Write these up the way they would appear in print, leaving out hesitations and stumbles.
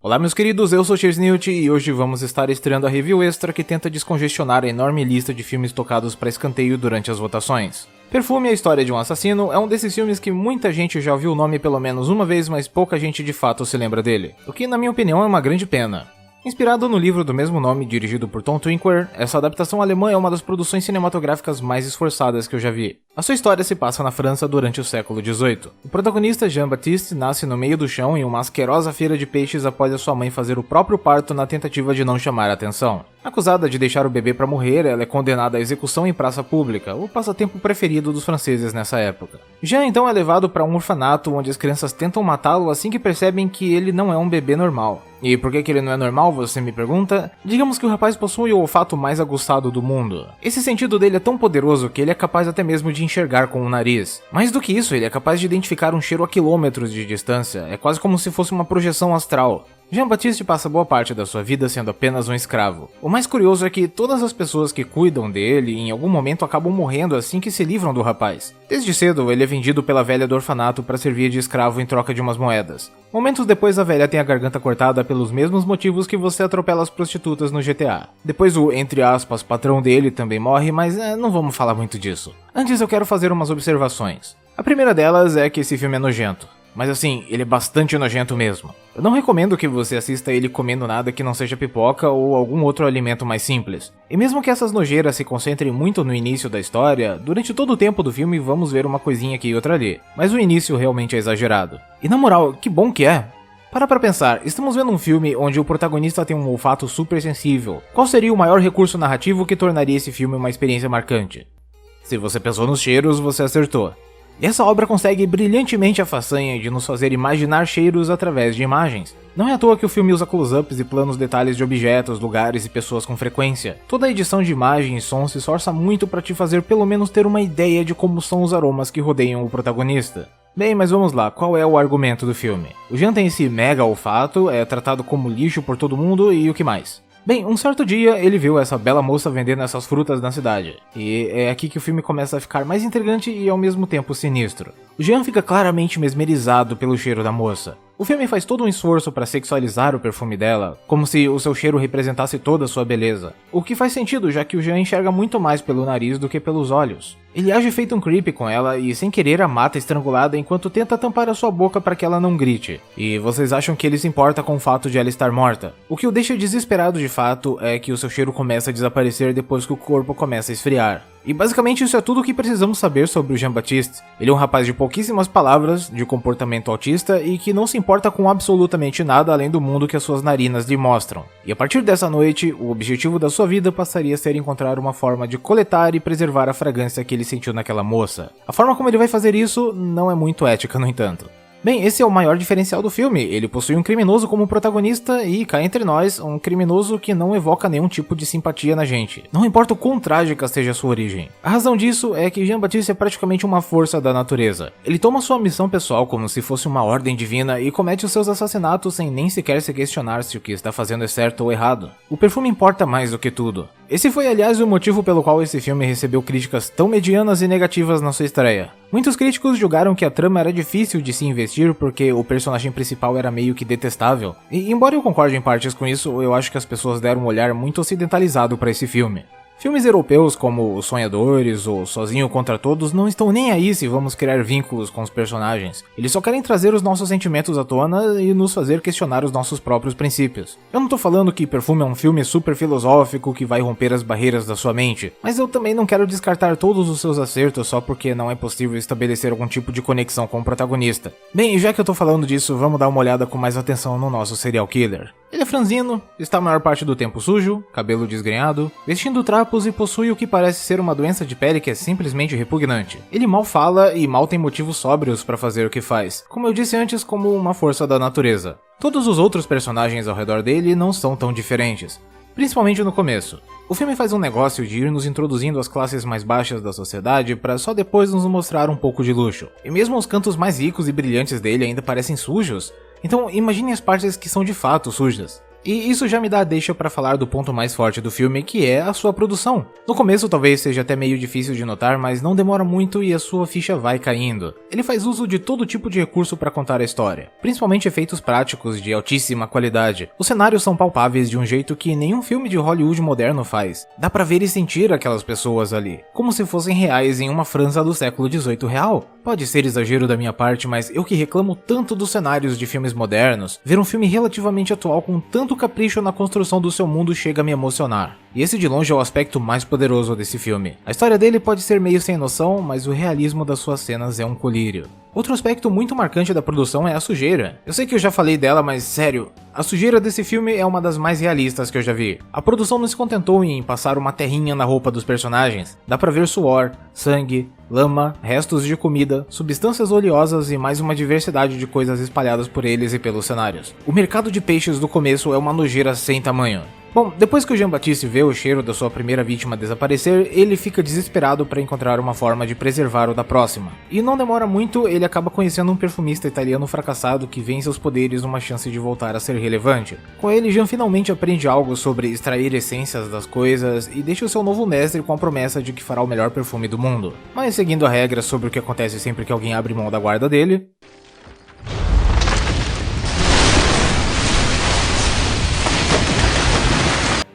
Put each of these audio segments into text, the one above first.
Olá meus queridos, eu sou Cheersnewt e hoje vamos estar estreando a review extra que tenta descongestionar a enorme lista de filmes tocados para escanteio durante as votações. Perfume, a história de um assassino, é um desses filmes que muita gente já ouviu o nome pelo menos uma vez, mas pouca gente de fato se lembra dele, o que na minha opinião é uma grande pena. Inspirado no livro do mesmo nome, dirigido por Tom Tykwer, essa adaptação alemã é uma das produções cinematográficas mais esforçadas que eu já vi. A sua história se passa na França durante o século XVIII. O protagonista, Jean-Baptiste, nasce no meio do chão em uma asquerosa feira de peixes após a sua mãe fazer o próprio parto na tentativa de não chamar a atenção. Acusada de deixar o bebê para morrer, ela é condenada à execução em praça pública, o passatempo preferido dos franceses nessa época. Jean então é levado para um orfanato onde as crianças tentam matá-lo assim que percebem que ele não é um bebê normal. E por que ele não é normal, você me pergunta? Digamos que o rapaz possui o olfato mais aguçado do mundo. Esse sentido dele é tão poderoso que ele é capaz até mesmo de enxergar com o nariz. Mais do que isso, ele é capaz de identificar um cheiro a quilômetros de distância, é quase como se fosse uma projeção astral. Jean-Baptiste passa boa parte da sua vida sendo apenas um escravo. O mais curioso é que todas as pessoas que cuidam dele em algum momento acabam morrendo assim que se livram do rapaz. Desde cedo, ele é vendido pela velha do orfanato para servir de escravo em troca de umas moedas. Momentos depois, a velha tem a garganta cortada pelos mesmos motivos que você atropela as prostitutas no GTA. Depois o, entre aspas, patrão dele também morre, mas não vamos falar muito disso. Antes eu quero fazer umas observações. A primeira delas é que esse filme é nojento. Mas assim, ele é bastante nojento mesmo. Eu não recomendo que você assista ele comendo nada que não seja pipoca ou algum outro alimento mais simples. E mesmo que essas nojeiras se concentrem muito no início da história, durante todo o tempo do filme vamos ver uma coisinha aqui e outra ali. Mas o início realmente é exagerado. E na moral, que bom que é! Para pra pensar, estamos vendo um filme onde o protagonista tem um olfato super sensível. Qual seria o maior recurso narrativo que tornaria esse filme uma experiência marcante? Se você pensou nos cheiros, você acertou. E essa obra consegue brilhantemente a façanha de nos fazer imaginar cheiros através de imagens. Não é à toa que o filme usa close-ups e planos detalhes de objetos, lugares e pessoas com frequência. Toda a edição de imagem e som se esforça muito para te fazer pelo menos ter uma ideia de como são os aromas que rodeiam o protagonista. Bem, mas vamos lá, qual é o argumento do filme? O Jean tem esse mega olfato, é tratado como lixo por todo mundo e o que mais? Bem, um certo dia ele viu essa bela moça vendendo essas frutas na cidade, e é aqui que o filme começa a ficar mais intrigante e ao mesmo tempo sinistro. O Jean fica claramente mesmerizado pelo cheiro da moça. O filme faz todo um esforço para sexualizar o perfume dela, como se o seu cheiro representasse toda a sua beleza. O que faz sentido, já que o Jean enxerga muito mais pelo nariz do que pelos olhos. Ele age feito um creep com ela e sem querer a mata estrangulada enquanto tenta tampar a sua boca para que ela não grite. E vocês acham que ele se importa com o fato de ela estar morta? O que o deixa desesperado de fato é que o seu cheiro começa a desaparecer depois que o corpo começa a esfriar. E basicamente isso é tudo o que precisamos saber sobre o Jean-Baptiste. Ele é um rapaz de pouquíssimas palavras, de comportamento autista e que não se importa com absolutamente nada além do mundo que as suas narinas lhe mostram. E a partir dessa noite, o objetivo da sua vida passaria a ser encontrar uma forma de coletar e preservar a fragrância que ele sentiu naquela moça. A forma como ele vai fazer isso não é muito ética, no entanto. Bem, esse é o maior diferencial do filme, ele possui um criminoso como protagonista e, cá entre nós, um criminoso que não evoca nenhum tipo de simpatia na gente. Não importa o quão trágica seja a sua origem. A razão disso é que Jean-Baptiste é praticamente uma força da natureza. Ele toma sua missão pessoal como se fosse uma ordem divina e comete os seus assassinatos sem nem sequer se questionar se o que está fazendo é certo ou errado. O perfume importa mais do que tudo. Esse foi, aliás, o motivo pelo qual esse filme recebeu críticas tão medianas e negativas na sua estreia. Muitos críticos julgaram que a trama era difícil de se investir porque o personagem principal era meio que detestável. E embora eu concorde em partes com isso, eu acho que as pessoas deram um olhar muito ocidentalizado para esse filme. Filmes europeus como Os Sonhadores ou Sozinho contra Todos não estão nem aí se vamos criar vínculos com os personagens. Eles só querem trazer os nossos sentimentos à tona e nos fazer questionar os nossos próprios princípios. Eu não tô falando que Perfume é um filme super filosófico que vai romper as barreiras da sua mente, mas eu também não quero descartar todos os seus acertos só porque não é possível estabelecer algum tipo de conexão com o protagonista. Bem, já que eu tô falando disso, vamos dar uma olhada com mais atenção no nosso serial killer. Ele é franzino, está a maior parte do tempo sujo, cabelo desgrenhado, vestindo trapos e possui o que parece ser uma doença de pele que é simplesmente repugnante. Ele mal fala e mal tem motivos sóbrios para fazer o que faz, como eu disse antes, como uma força da natureza. Todos os outros personagens ao redor dele não são tão diferentes, principalmente no começo. O filme faz um negócio de ir nos introduzindo às classes mais baixas da sociedade para só depois nos mostrar um pouco de luxo. E mesmo os cantos mais ricos e brilhantes dele ainda parecem sujos. Então imagine as partes que são de fato sujas. E isso já me dá a deixa pra falar do ponto mais forte do filme, que é a sua produção. No começo talvez seja até meio difícil de notar, mas não demora muito e a sua ficha vai caindo. Ele faz uso de todo tipo de recurso pra contar a história, principalmente efeitos práticos de altíssima qualidade. Os cenários são palpáveis de um jeito que nenhum filme de Hollywood moderno faz. Dá pra ver e sentir aquelas pessoas ali, como se fossem reais em uma França do século XVIII real. Pode ser exagero da minha parte, mas eu que reclamo tanto dos cenários de filmes modernos, ver um filme relativamente atual com tanto capricho na construção do seu mundo chega a me emocionar. E esse de longe é o aspecto mais poderoso desse filme. A história dele pode ser meio sem noção, mas o realismo das suas cenas é um colírio. Outro aspecto muito marcante da produção é a sujeira. Eu sei que eu já falei dela, mas sério, a sujeira desse filme é uma das mais realistas que eu já vi. A produção não se contentou em passar uma terrinha na roupa dos personagens. Dá pra ver suor, sangue, lama, restos de comida, substâncias oleosas e mais uma diversidade de coisas espalhadas por eles e pelos cenários. O mercado de peixes do começo é uma nojeira sem tamanho. Bom, depois que o Jean-Baptiste vê o cheiro da sua primeira vítima desaparecer, ele fica desesperado para encontrar uma forma de preservar o da próxima. E não demora muito, ele acaba conhecendo um perfumista italiano fracassado que vê em seus poderes uma chance de voltar a ser relevante. Com ele, Jean finalmente aprende algo sobre extrair essências das coisas e deixa o seu novo mestre com a promessa de que fará o melhor perfume do mundo. Mas seguindo a regra sobre o que acontece sempre que alguém abre mão da guarda dele...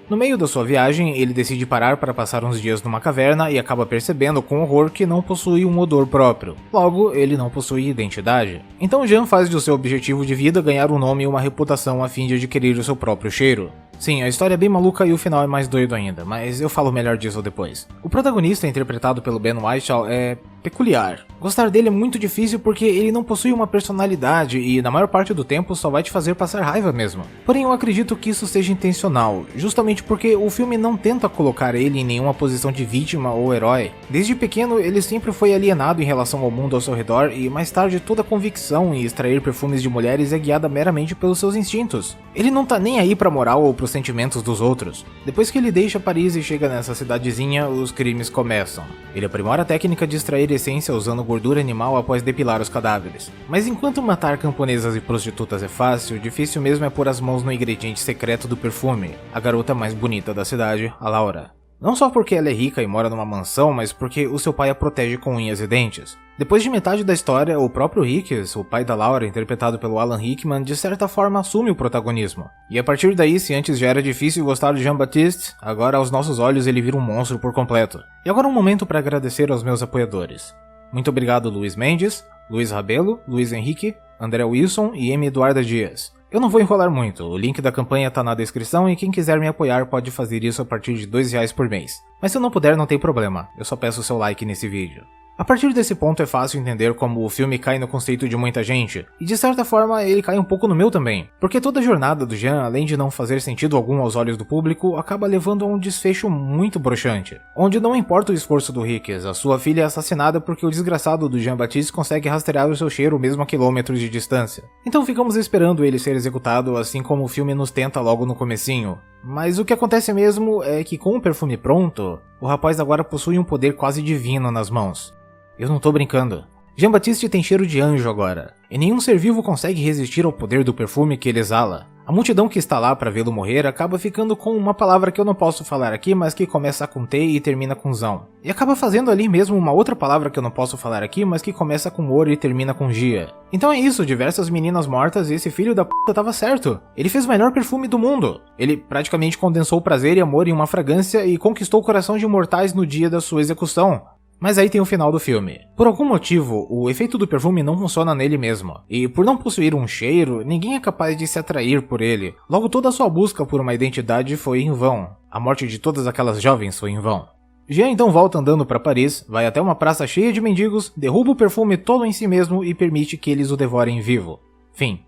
No meio da sua viagem, ele decide parar para passar uns dias numa caverna e acaba percebendo com horror que não possui um odor próprio. Logo, ele não possui identidade. Então Jean faz do seu objetivo de vida ganhar um nome e uma reputação a fim de adquirir o seu próprio cheiro. Sim, a história é bem maluca e o final é mais doido ainda, mas eu falo melhor disso depois. O protagonista, interpretado pelo Ben Whishaw, é peculiar. Gostar dele é muito difícil porque ele não possui uma personalidade e na maior parte do tempo só vai te fazer passar raiva mesmo. Porém eu acredito que isso seja intencional, justamente porque o filme não tenta colocar ele em nenhuma posição de vítima ou herói. Desde pequeno ele sempre foi alienado em relação ao mundo ao seu redor e mais tarde toda a convicção em extrair perfumes de mulheres é guiada meramente pelos seus instintos. Ele não tá nem aí pra moral ou pros sentimentos dos outros. Depois que ele deixa Paris e chega nessa cidadezinha, os crimes começam. Ele aprimora a técnica de extrair essência usando gordura animal após depilar os cadáveres. Mas enquanto matar camponesas e prostitutas é fácil, difícil mesmo é pôr as mãos no ingrediente secreto do perfume, a garota mais bonita da cidade, a Laura. Não só porque ela é rica e mora numa mansão, mas porque o seu pai a protege com unhas e dentes. Depois de metade da história, o próprio Hicks, o pai da Laura, interpretado pelo Alan Rickman, de certa forma assume o protagonismo. E a partir daí, se antes já era difícil gostar de Jean-Baptiste, agora aos nossos olhos ele vira um monstro por completo. E agora um momento para agradecer aos meus apoiadores. Muito obrigado Luiz Mendes, Luiz Rabelo, Luiz Henrique, André Wilson e M. Eduarda Dias. Eu não vou enrolar muito, o link da campanha tá na descrição e quem quiser me apoiar pode fazer isso a partir de R$2 por mês. Mas se eu não puder não tem problema, eu só peço o seu like nesse vídeo. A partir desse ponto é fácil entender como o filme cai no conceito de muita gente, e de certa forma ele cai um pouco no meu também, porque toda a jornada do Jean, além de não fazer sentido algum aos olhos do público, acaba levando a um desfecho muito broxante, onde não importa o esforço do Hicks, a sua filha é assassinada porque o desgraçado do Jean-Baptiste consegue rastrear o seu cheiro mesmo a quilômetros de distância. Então ficamos esperando ele ser executado, assim como o filme nos tenta logo no comecinho. Mas o que acontece mesmo é que com o perfume pronto, o rapaz agora possui um poder quase divino nas mãos. Eu não tô brincando. Jean-Baptiste tem cheiro de anjo agora, e nenhum ser vivo consegue resistir ao poder do perfume que ele exala. A multidão que está lá para vê-lo morrer acaba ficando com uma palavra que eu não posso falar aqui, mas que começa com T e termina com zão. E acaba fazendo ali mesmo uma outra palavra que eu não posso falar aqui, mas que começa com ouro e termina com gia. Então é isso, diversas meninas mortas e esse filho da puta tava certo. Ele fez o melhor perfume do mundo. Ele praticamente condensou prazer e amor em uma fragrância e conquistou o coração de mortais no dia da sua execução. Mas aí tem o final do filme. Por algum motivo, o efeito do perfume não funciona nele mesmo, e por não possuir um cheiro, ninguém é capaz de se atrair por ele. Logo toda a sua busca por uma identidade foi em vão. A morte de todas aquelas jovens foi em vão. Jean então volta andando para Paris, vai até uma praça cheia de mendigos, derruba o perfume todo em si mesmo e permite que eles o devorem vivo. Fim.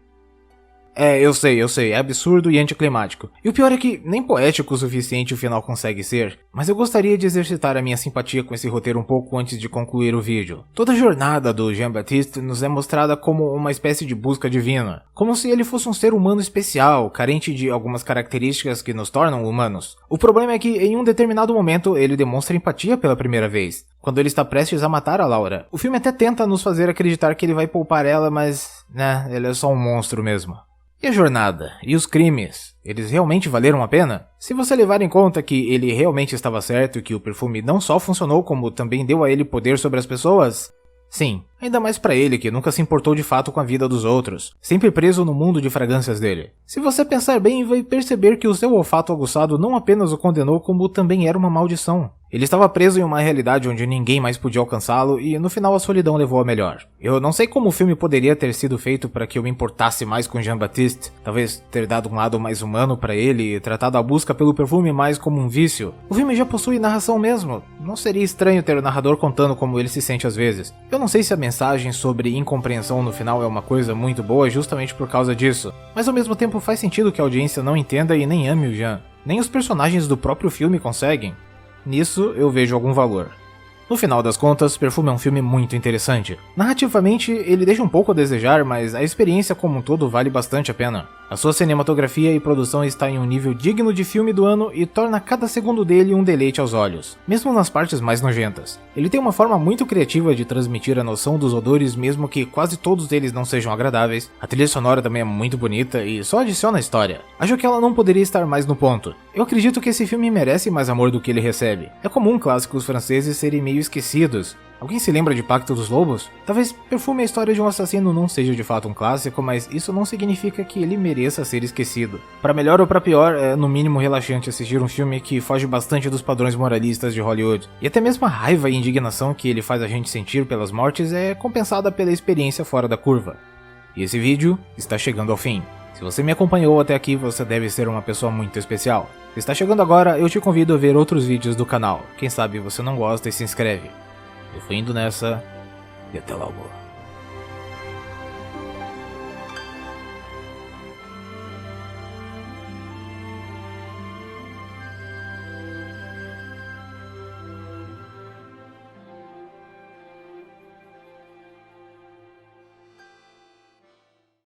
Eu sei, é absurdo e anticlimático. E o pior é que nem poético o suficiente o final consegue ser, mas eu gostaria de exercitar a minha simpatia com esse roteiro um pouco antes de concluir o vídeo. Toda a jornada do Jean-Baptiste nos é mostrada como uma espécie de busca divina, como se ele fosse um ser humano especial, carente de algumas características que nos tornam humanos. O problema é que em um determinado momento ele demonstra empatia pela primeira vez, quando ele está prestes a matar a Laura. O filme até tenta nos fazer acreditar que ele vai poupar ela, mas, ele é só um monstro mesmo. E a jornada? E os crimes? Eles realmente valeram a pena? Se você levar em conta que ele realmente estava certo e que o perfume não só funcionou como também deu a ele poder sobre as pessoas... Sim, ainda mais pra ele que nunca se importou de fato com a vida dos outros, sempre preso no mundo de fragrâncias dele. Se você pensar bem, vai perceber que o seu olfato aguçado não apenas o condenou como também era uma maldição. Ele estava preso em uma realidade onde ninguém mais podia alcançá-lo e no final a solidão levou a melhor. Eu não sei como o filme poderia ter sido feito para que eu me importasse mais com Jean-Baptiste, talvez ter dado um lado mais humano para ele e tratado a busca pelo perfume mais como um vício. O filme já possui narração mesmo, não seria estranho ter o narrador contando como ele se sente às vezes. Eu não sei se a mensagem sobre incompreensão no final é uma coisa muito boa justamente por causa disso, mas ao mesmo tempo faz sentido que a audiência não entenda e nem ame o Jean. Nem os personagens do próprio filme conseguem. Nisso eu vejo algum valor. No final das contas, Perfume é um filme muito interessante. Narrativamente, ele deixa um pouco a desejar, mas a experiência como um todo vale bastante a pena. A sua cinematografia e produção está em um nível digno de filme do ano e torna cada segundo dele um deleite aos olhos, mesmo nas partes mais nojentas. Ele tem uma forma muito criativa de transmitir a noção dos odores, mesmo que quase todos eles não sejam agradáveis. A trilha sonora também é muito bonita e só adiciona a história. Acho que ela não poderia estar mais no ponto. Eu acredito que esse filme merece mais amor do que ele recebe. É comum clássicos franceses serem meio esquecidos. Alguém se lembra de Pacto dos Lobos? Talvez Perfume, a história de um assassino, não seja de fato um clássico, mas isso não significa que ele mereça ser esquecido. Para melhor ou para pior, é no mínimo relaxante assistir um filme que foge bastante dos padrões moralistas de Hollywood. E até mesmo a raiva e indignação que ele faz a gente sentir pelas mortes é compensada pela experiência fora da curva. E esse vídeo está chegando ao fim. Se você me acompanhou até aqui, você deve ser uma pessoa muito especial. Se está chegando agora, eu te convido a ver outros vídeos do canal. Quem sabe você não gosta e se inscreve. Eu fui indo nessa, e até logo.